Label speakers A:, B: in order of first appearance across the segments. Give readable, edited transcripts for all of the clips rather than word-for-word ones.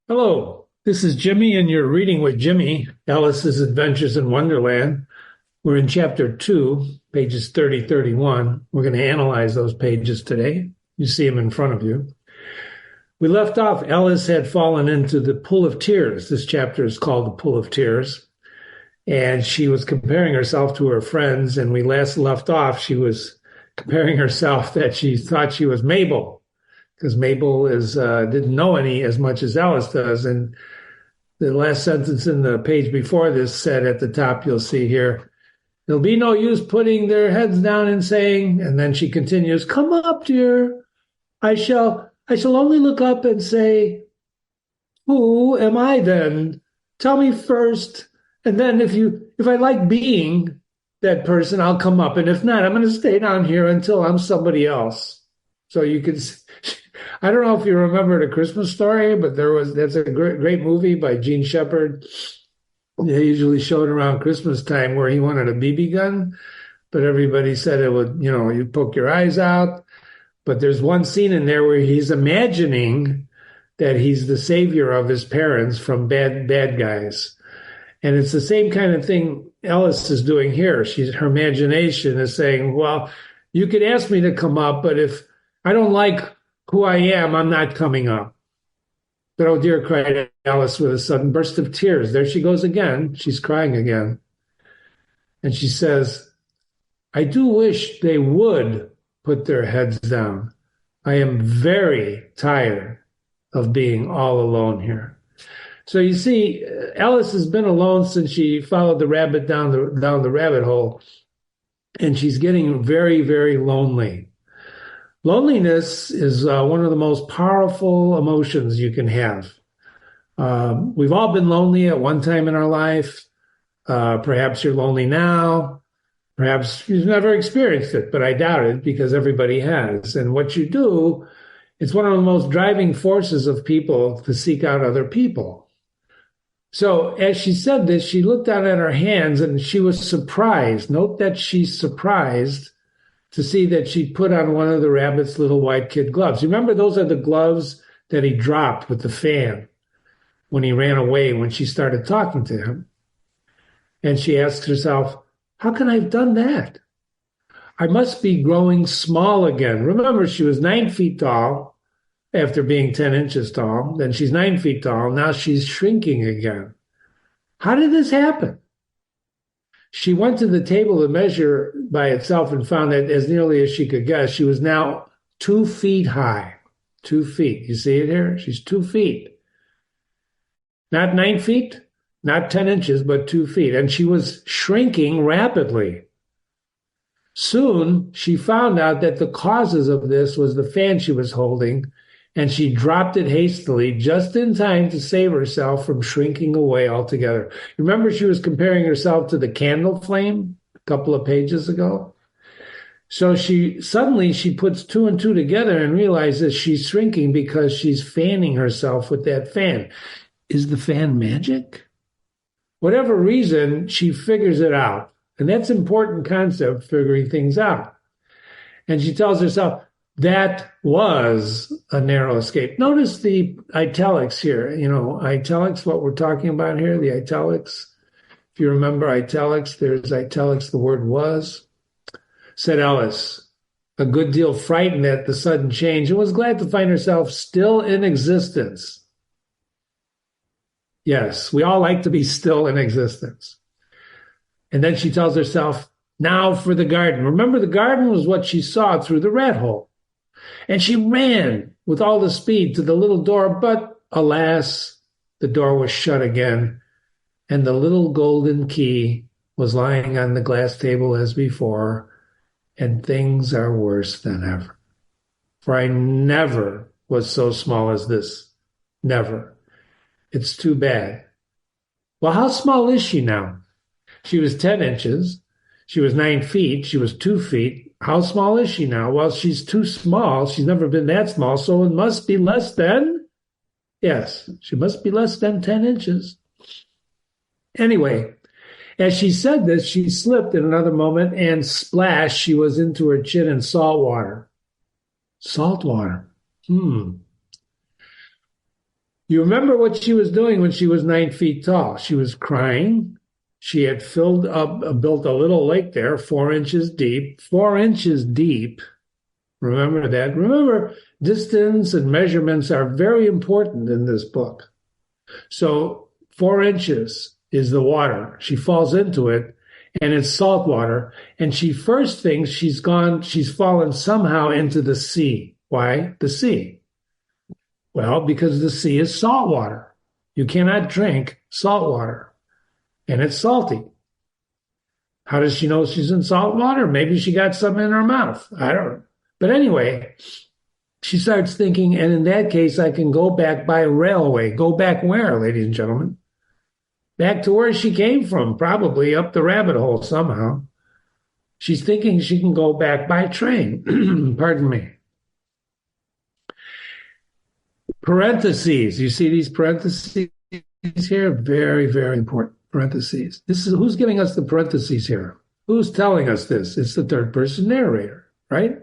A: Hello, this is Jimmy, and you're reading with Jimmy, Alice's Adventures in Wonderland. We're in chapter 2, pages 30, 31. We're going to analyze those pages today. You see them in front of you. We left off, Alice had fallen into the pool of tears. This chapter is called The Pool of Tears. And she was comparing herself to her friends. And we last left off, she was comparing herself that she thought she was Mabel, because Mabel didn't know any as much as Alice does. And the last sentence in the page before this said at the top, you'll see here, there'll be no use putting their heads down and saying, and then she continues, come up, dear. I shall only look up and say, who am I then? Tell me first. And then if I like being that person, I'll come up. And if not, I'm going to stay down here until I'm somebody else. So you can, I don't know if you remember The Christmas Story, but that's a great movie by Gene Shepard. They usually showed around Christmas time where he wanted a BB gun, but everybody said it would, you poke your eyes out. But there's one scene in there where he's imagining that he's the savior of his parents from bad guys. And it's the same kind of thing Alice is doing here. Her imagination is saying, well, you could ask me to come up, but if I don't like who I am, I'm not coming up. But oh dear, cried Alice with a sudden burst of tears. There she goes again. She's crying again. And she says, I do wish they would put their heads down. I am very tired of being all alone here. So you see, Alice has been alone since she followed the rabbit down the rabbit hole, and she's getting very, very lonely. Loneliness is one of the most powerful emotions you can have. We've all been lonely at one time in our life. Perhaps you're lonely now. Perhaps you've never experienced it, but I doubt it because everybody has. And what you do, it's one of the most driving forces of people to seek out other people. So as she said this, she looked down at her hands and she was surprised. Note that she's surprised to see that she put on one of the rabbit's little white kid gloves. You remember those are the gloves that he dropped with the fan when he ran away when she started talking to him. And she asks herself, how can I have done that? I must be growing small again. Remember, she was 9 feet tall after being 10 inches tall. Then she's 9 feet tall. Now she's shrinking again. How did this happen? She went to the table to measure by itself and found that as nearly as she could guess, she was now 2 feet high. 2 feet. You see it here? She's 2 feet. Not 9 feet, not 10 inches, but 2 feet. And she was shrinking rapidly. Soon, she found out that the causes of this was the fan she was holding, and she dropped it hastily just in time to save herself from shrinking away altogether. Remember, she was comparing herself to the candle flame a couple of pages ago? So she puts two and two together and realizes she's shrinking because she's fanning herself with that fan. Is the fan magic? Whatever reason, she figures it out. And that's an important concept, figuring things out. And she tells herself, that was a narrow escape. Notice the italics here. Italics, what we're talking about here, the italics. If you remember italics, there's italics, the word was. Said Alice, a good deal frightened at the sudden change, and was glad to find herself still in existence. Yes, we all like to be still in existence. And then she tells herself, now for the garden. Remember, the garden was what she saw through the rat hole. And she ran with all the speed to the little door, but alas, the door was shut again, and the little golden key was lying on the glass table as before, and things are worse than ever. For I never was so small as this. Never. It's too bad. Well, how small is she now? She was 10 inches. She was 9 feet. She was 2 feet. How small is she now? Well, she's too small. She's never been that small, so it must be less than, yes, she must be less than 10 inches. Anyway, as she said this, she slipped in another moment and splash, she was into her chin in salt water. Salt water. You remember what she was doing when she was 9 feet tall. She was crying. She had filled up, built a little lake there, 4 inches deep. 4 inches deep. Remember that. Remember, distance and measurements are very important in this book. So 4 inches is the water. She falls into it, and it's salt water. And she first thinks she's fallen somehow into the sea. Why? The sea. Well, because the sea is salt water. You cannot drink salt water, and it's salty. How does she know she's in salt water? Maybe she got something in her mouth. I don't know. But anyway, she starts thinking, and in that case, I can go back by railway. Go back where, ladies and gentlemen? Back to where she came from, probably up the rabbit hole somehow. She's thinking she can go back by train. Pardon me. Parentheses. You see these parentheses here? Very, very important. Parentheses. This is who's giving us the parentheses here? Who's telling us this? It's the third person narrator, right?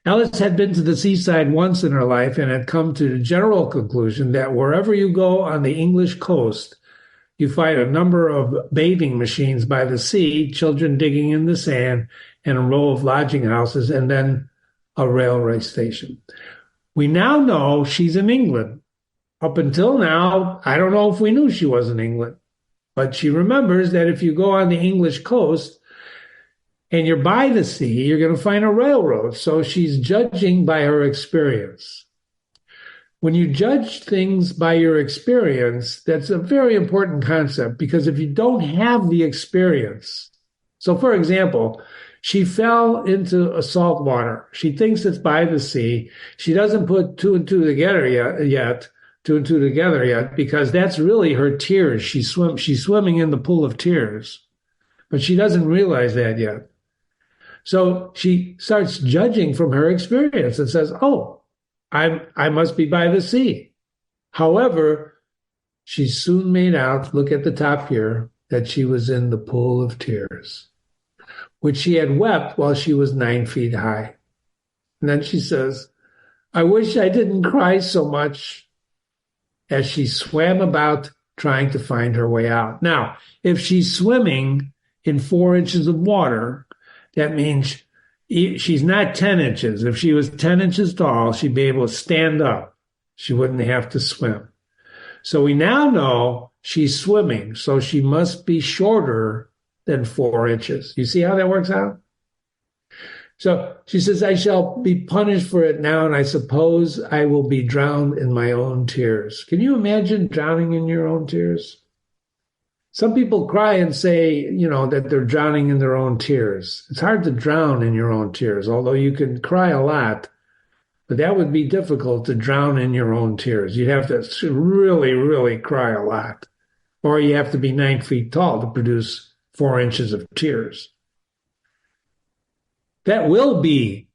A: Alice had been to the seaside once in her life and had come to the general conclusion that wherever you go on the English coast, you find a number of bathing machines by the sea, children digging in the sand, and a row of lodging houses, and then a railway station. We now know she's in England. Up until now, I don't know if we knew she was in England, but she remembers that if you go on the English coast and you're by the sea, you're going to find a railroad. So she's judging by her experience. When you judge things by your experience, that's a very important concept, because if you don't have the experience, so for example, she fell into a salt water. She thinks it's by the sea. She doesn't put two and two together yet, because that's really her tears. She's swimming in the pool of tears, but she doesn't realize that yet. So she starts judging from her experience and says, oh, I must be by the sea. However, she soon made out, look at the top here, that she was in the pool of tears, which she had wept while she was 9 feet high. And then she says, I wish I didn't cry so much, as she swam about trying to find her way out. Now, if she's swimming in 4 inches of water, that means she's not 10 inches. If she was 10 inches tall, she'd be able to stand up. She wouldn't have to swim. So we now know she's swimming, so she must be shorter than 4 inches. You see how that works out? So she says, I shall be punished for it now, and I suppose I will be drowned in my own tears. Can you imagine drowning in your own tears? Some people cry and say, that they're drowning in their own tears. It's hard to drown in your own tears, although you can cry a lot, but that would be difficult to drown in your own tears. You'd have to really, really cry a lot, or you have to be 9 feet tall to produce 4 inches of tears. That will be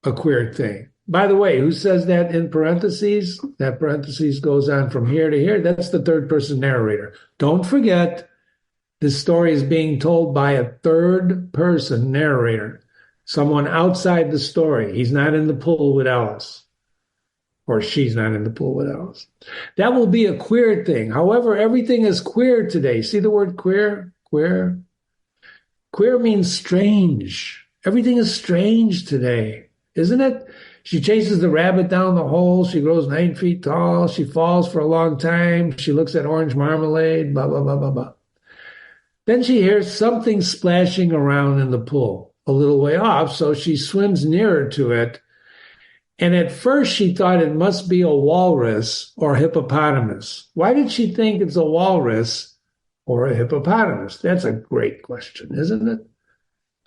A: a queer thing. By the way, who says that in parentheses? That parentheses goes on from here to here. That's the third person narrator. Don't forget, this story is being told by a third person narrator, someone outside the story. He's not in the pool with Alice, or she's not in the pool with Alice. That will be a queer thing. However, everything is queer today. See the word queer? Queer. Queer means strange. Everything is strange today, isn't it? She chases the rabbit down the hole. She grows 9 feet tall. She falls for a long time. She looks at orange marmalade, blah, blah, blah, blah, blah. Then she hears something splashing around in the pool a little way off, so she swims nearer to it. And at first she thought it must be a walrus or a hippopotamus. Why did she think it's a walrus or a hippopotamus? That's a great question, isn't it?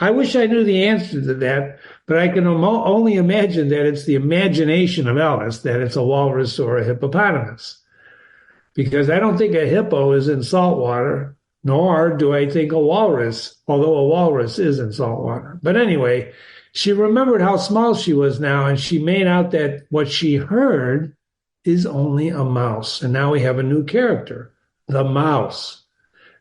A: I wish I knew the answer to that, but I can only imagine that it's the imagination of Alice that it's a walrus or a hippopotamus. Because I don't think a hippo is in salt water, nor do I think a walrus, although a walrus is in salt water. But anyway, she remembered how small she was now, and she made out that what she heard is only a mouse. And now we have a new character, the mouse.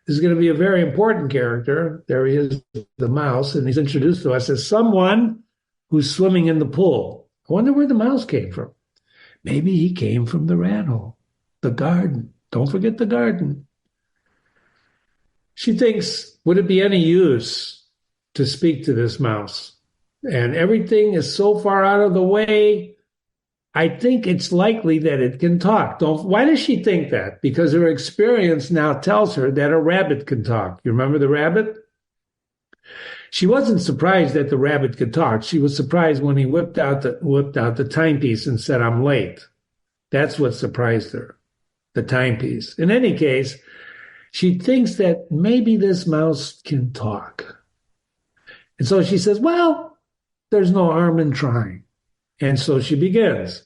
A: This is going to be a very important character. There he is, the mouse, and he's introduced to us as someone who's swimming in the pool. I wonder where the mouse came from. Maybe he came from the rat hole. The garden. Don't forget the garden. She thinks, would it be any use to speak to this mouse? And everything is so far out of the way, I think it's likely that it can talk. Why does she think that? Because her experience now tells her that a rabbit can talk. You remember the rabbit? She wasn't surprised that the rabbit could talk. She was surprised when he whipped out the timepiece and said, "I'm late." That's what surprised her, the timepiece. In any case, she thinks that maybe this mouse can talk. And so she says, well, there's no harm in trying. And so she begins.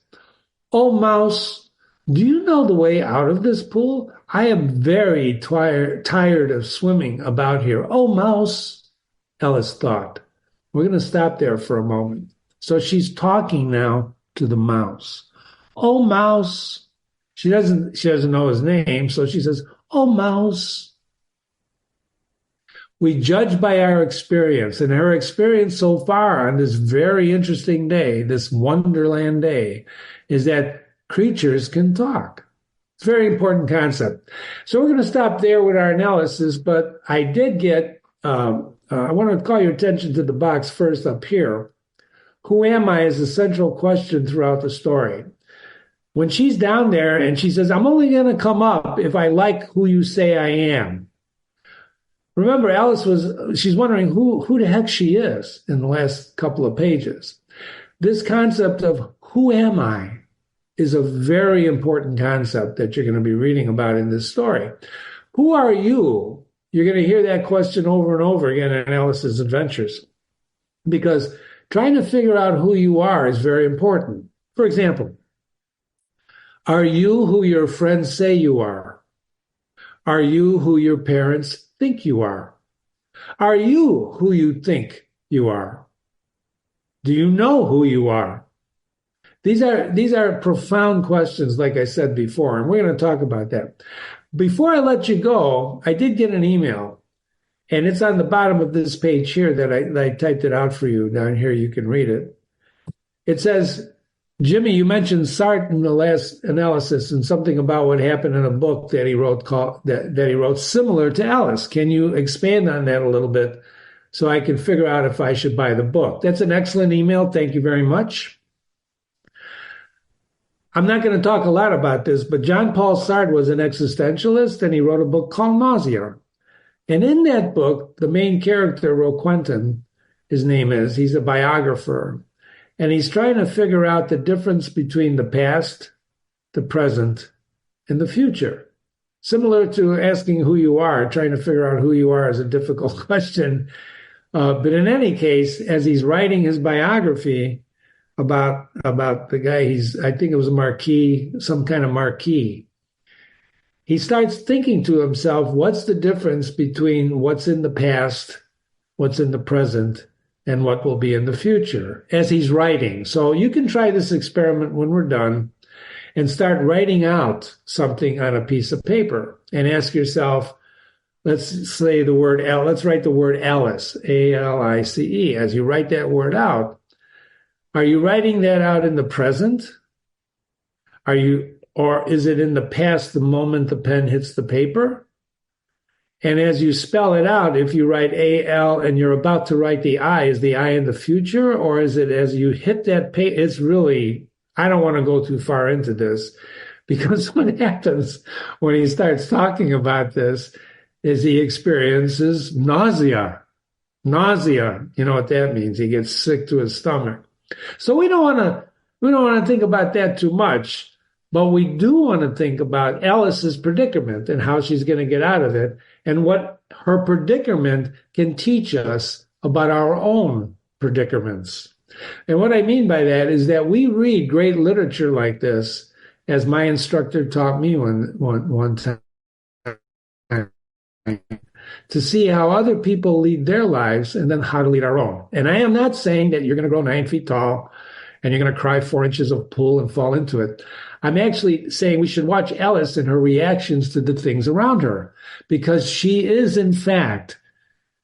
A: "Oh, mouse, do you know the way out of this pool? I am very tired of swimming about here. Oh, mouse." Alice thought. We're going to stop there for a moment. So she's talking now to the mouse. "Oh, mouse." She doesn't know his name, so she says, "Oh, mouse." We judge by our experience, and her experience so far on this very interesting day, this Wonderland day, is that creatures can talk. It's a very important concept. So we're going to stop there with our analysis, but I did get, I want to call your attention to the box first up here. Who am I is the central question throughout the story. When she's down there and she says, "I'm only going to come up if I like who you say I am." Remember, she's wondering who the heck she is in the last couple of pages. This concept of who am I is a very important concept that you're going to be reading about in this story. Who are you? You're going to hear that question over and over again in Alice's Adventures, because trying to figure out who you are is very important. For example, are you who your friends say you are? Are you who your parents think you are? Are you who you think you are? Do you know who you are? These are profound questions, like I said before, and we're going to talk about that. Before I let you go, I did get an email, and it's on the bottom of this page here that I typed it out for you. Down here, you can read it. It says, "Jimmy, you mentioned Sartre in the last analysis and something about what happened in a book that he wrote that he wrote similar to Alice. Can you expand on that a little bit so I can figure out if I should buy the book?" That's an excellent email. Thank you very much. I'm not going to talk a lot about this, but Jean-Paul Sartre was an existentialist, and he wrote a book called Nausea. And in that book, the main character, Roquentin, his name is, he's a biographer. And he's trying to figure out the difference between the past, the present, and the future. Similar to asking who you are, trying to figure out who you are is a difficult question. But in any case, as he's writing his biography about the guy, I think it was a marquis, some kind of marquis, he starts thinking to himself, what's the difference between what's in the past, what's in the present, and what will be in the future, as he's writing. So you can try this experiment when we're done and start writing out something on a piece of paper and ask yourself, let's write the word Alice, A-L-I-C-E. As you write that word out, are you writing that out in the present? Or is it in the past, the moment the pen hits the paper? And as you spell it out, if you write A-L and you're about to write the I, is the I in the future? Or is it as you hit that page? It's really, I don't want to go too far into this, because what happens when he starts talking about this is he experiences nausea. Nausea, you know what that means. He gets sick to his stomach. So we don't want to think about that too much, but we do want to think about Alice's predicament and how she's going to get out of it, and what her predicament can teach us about our own predicaments. And what I mean by that is that we read great literature like this, as my instructor taught me one time, to see how other people lead their lives and then how to lead our own. And I am not saying that you're going to grow 9 feet tall and you're going to cry 4 inches of pool and fall into it. I'm actually saying we should watch Alice and her reactions to the things around her, because she is, in fact,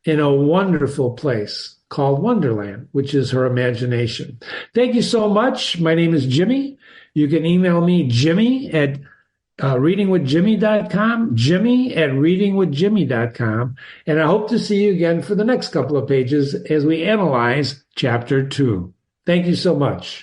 A: in a wonderful place called Wonderland, which is her imagination. Thank you so much. My name is Jimmy. You can email me, Jimmy, at readingwithjimmy.com, Jimmy at readingwithjimmy.com. And I hope to see you again for the next couple of pages as we analyze chapter 2. Thank you so much.